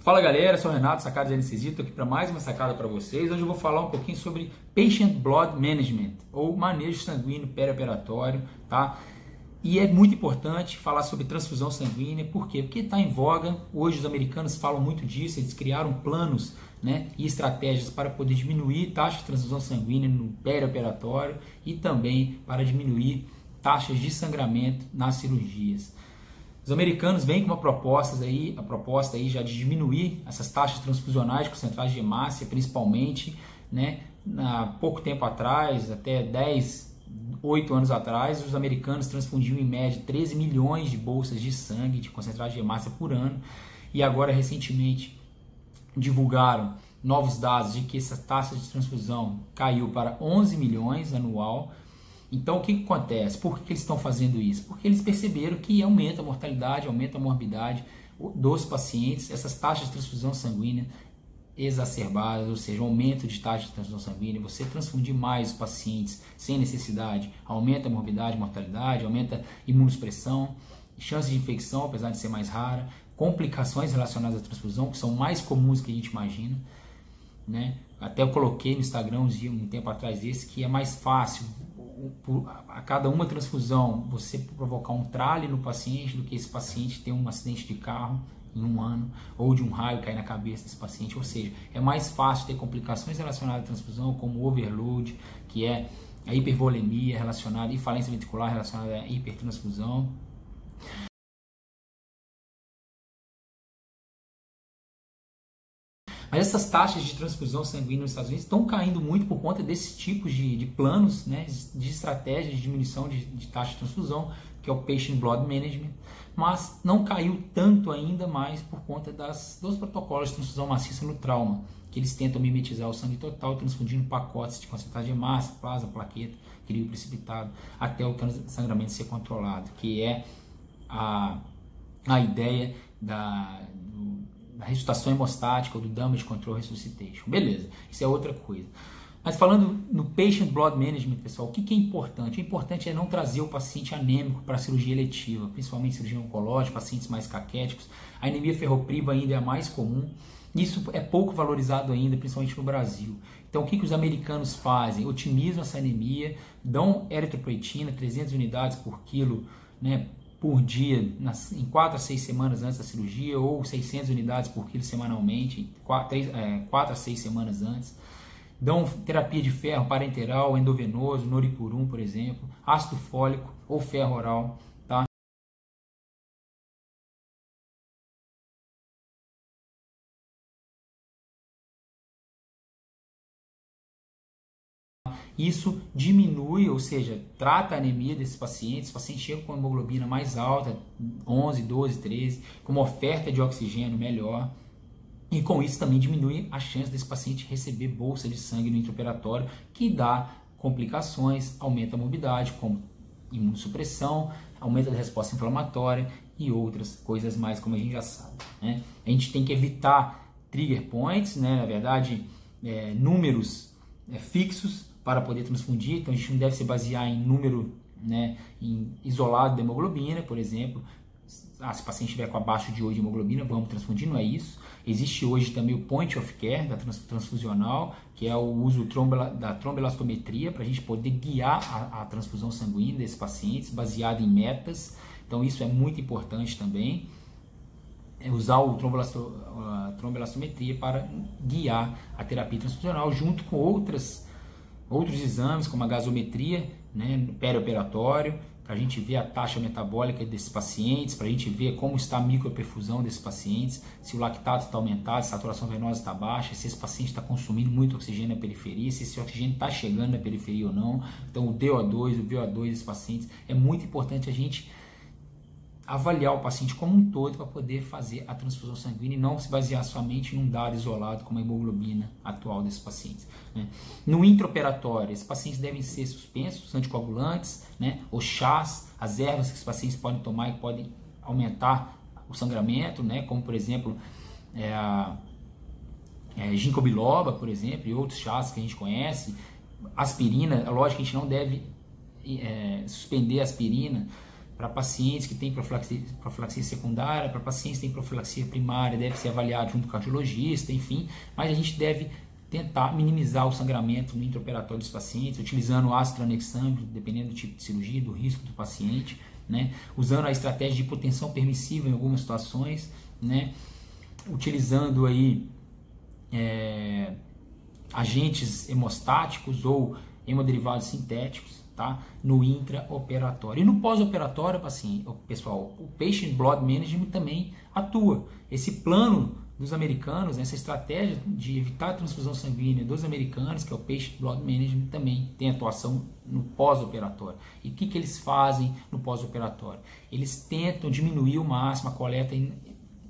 Fala galera, sou o Renato, Sacada de Anestesia, estou aqui para mais uma sacada para vocês. Hoje eu vou falar um pouquinho sobre Patient Blood Management, ou manejo sanguíneo perioperatório, tá? E é muito importante falar sobre transfusão sanguínea, por quê? Porque está em voga, hoje os americanos falam muito disso, eles criaram planos, né, e estratégias para poder diminuir taxa de transfusão sanguínea no perioperatório e também para diminuir taxas de sangramento nas cirurgias. Os americanos vêm com uma proposta aí já de diminuir essas taxas transfusionais de concentrados de hemácia, principalmente, né? Há pouco tempo atrás, até 8 anos atrás, os americanos transfundiam em média 13 milhões de bolsas de sangue de concentrados de hemácia por ano, e agora recentemente divulgaram novos dados de que essa taxa de transfusão caiu para 11 milhões anual. Então, o que acontece? Por que eles estão fazendo isso? Porque eles perceberam que aumenta a mortalidade, aumenta a morbidade dos pacientes, essas taxas de transfusão sanguínea exacerbadas, ou seja, aumento de taxa de transfusão sanguínea, você transfundir mais os pacientes sem necessidade, aumenta a morbidade, mortalidade, aumenta a imunossupressão, chance de infecção, apesar de ser mais rara, complicações relacionadas à transfusão, que são mais comuns que a gente imagina, né? Até eu coloquei no Instagram um tempo atrás desse, que é mais fácil a cada uma transfusão você provocar um trale no paciente do que esse paciente ter um acidente de carro em um ano, ou de um raio cair na cabeça desse paciente. Ou seja, é mais fácil ter complicações relacionadas à transfusão, como overload, que é a hipervolemia relacionada, e falência ventricular relacionada à hipertransfusão. Mas essas taxas de transfusão sanguínea nos Estados Unidos estão caindo muito por conta desse tipo de planos, né, de estratégias de diminuição de taxa de transfusão, que é o Patient Blood Management, mas não caiu tanto ainda mais por conta dos protocolos de transfusão maciça no trauma, que eles tentam mimetizar o sangue total, transfundindo pacotes de concentrado de hemácia, plasma, plaqueta, crio precipitado, até o sangramento ser controlado, que é a ideia da ressuscitação hemostática ou do Damage Control Resuscitation. Beleza, isso é outra coisa. Mas falando no Patient Blood Management, pessoal, o que é importante? O importante é não trazer o paciente anêmico para a cirurgia eletiva, principalmente cirurgia oncológica, pacientes mais caquéticos. A anemia ferropriva ainda é a mais comum. Isso é pouco valorizado ainda, principalmente no Brasil. Então, o que os americanos fazem? Otimizam essa anemia, dão eritropoetina, 300 unidades por quilo, né, por dia, em 4 a 6 semanas antes da cirurgia, ou 600 unidades por quilo semanalmente, 4 a 6 semanas antes. Dão terapia de ferro parenteral, endovenoso, noripurum, por exemplo, ácido fólico ou ferro oral, tá? Isso diminui, ou seja, trata a anemia desses pacientes. Os pacientes chegam com hemoglobina mais alta, 11, 12, 13, com uma oferta de oxigênio melhor. E com isso também diminui a chance desse paciente receber bolsa de sangue no intraoperatório, que dá complicações, aumenta a morbidade, como imunossupressão, aumenta a resposta inflamatória e outras coisas mais, como a gente já sabe, né? A gente tem que evitar trigger points, né? Na verdade, números fixos para poder transfundir. Então a gente não deve se basear em número, né, em isolado de hemoglobina, por exemplo. Se o paciente estiver com abaixo de 8 de hemoglobina, vamos transfundir, não é isso. Existe hoje também o point of care da transfusional, que é o uso da tromboelastometria para a gente poder guiar a transfusão sanguínea desses pacientes, baseado em metas. Então isso é muito importante também, usar a tromboelastometria para guiar a terapia transfusional, junto com outros exames, como a gasometria, né, perioperatório, para a gente ver a taxa metabólica desses pacientes, para a gente ver como está a microperfusão desses pacientes, se o lactato está aumentado, se a saturação venosa está baixa, se esse paciente está consumindo muito oxigênio na periferia, se esse oxigênio está chegando na periferia ou não. Então o DO2, o VO2 desses pacientes, é muito importante a gente avaliar o paciente como um todo para poder fazer a transfusão sanguínea e não se basear somente num dado isolado como a hemoglobina atual desses pacientes, né? No intraoperatório, esses pacientes devem ser suspensos, os anticoagulantes, né, os chás, as ervas que os pacientes podem tomar e podem aumentar o sangramento, né, como por exemplo ginkgo biloba, por exemplo, e outros chás que a gente conhece. Aspirina, lógico que a gente não deve suspender a aspirina para pacientes que têm profilaxia secundária, para pacientes que têm profilaxia primária, deve ser avaliado junto com o cardiologista, enfim, mas a gente deve tentar minimizar o sangramento no intraoperatório dos pacientes, utilizando o ácido tranexâmico, dependendo do tipo de cirurgia, do risco do paciente, né? Usando a estratégia de hipotensão permissiva em algumas situações, né? Utilizando aí agentes hemostáticos ou hemoderivados sintéticos, tá? No intraoperatório. E no pós-operatório, pessoal, o Patient Blood Management também atua. Esse plano dos americanos, essa estratégia de evitar a transfusão sanguínea dos americanos, que é o Patient Blood Management, também tem atuação no pós-operatório. E o que eles fazem no pós-operatório? Eles tentam diminuir ao máximo a coleta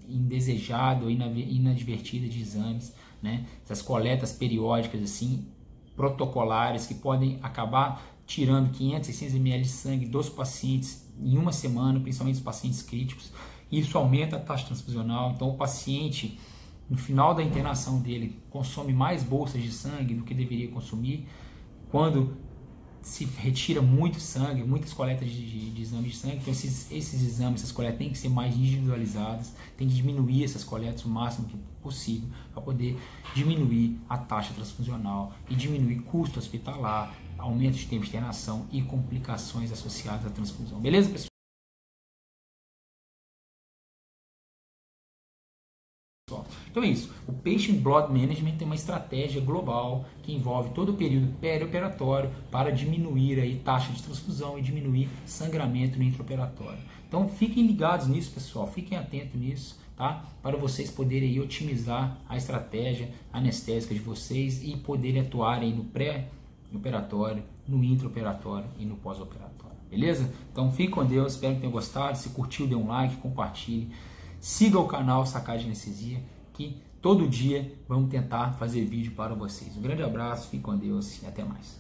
indesejada ou inadvertida de exames, né? Essas coletas periódicas assim, protocolares, que podem acabar tirando 500, 600 ml de sangue dos pacientes em uma semana, principalmente os pacientes críticos. Isso aumenta a taxa transfusional, então o paciente, no final da internação dele, consome mais bolsas de sangue do que deveria consumir. Quando se retira muito sangue, muitas coletas de exames de sangue, então esses exames, essas coletas têm que ser mais individualizadas, tem que diminuir essas coletas o máximo que possível para poder diminuir a taxa transfusional e diminuir custo hospitalar, aumento de tempo de internação e complicações associadas à transfusão. Beleza, pessoal? Então é isso, o Patient Blood Management tem uma estratégia global que envolve todo o período perioperatório para diminuir aí taxa de transfusão e diminuir sangramento no intraoperatório. Então fiquem ligados nisso, pessoal, fiquem atentos nisso, tá? Para vocês poderem aí otimizar a estratégia anestésica de vocês e poderem atuar aí no pré-operatório, no intraoperatório e no pós-operatório, beleza? Então fique com Deus, espero que tenham gostado, se curtiu dê um like, compartilhe, siga o canal Sacade Anestesia, que todo dia vamos tentar fazer vídeo para vocês. Um grande abraço, fique com Deus e até mais.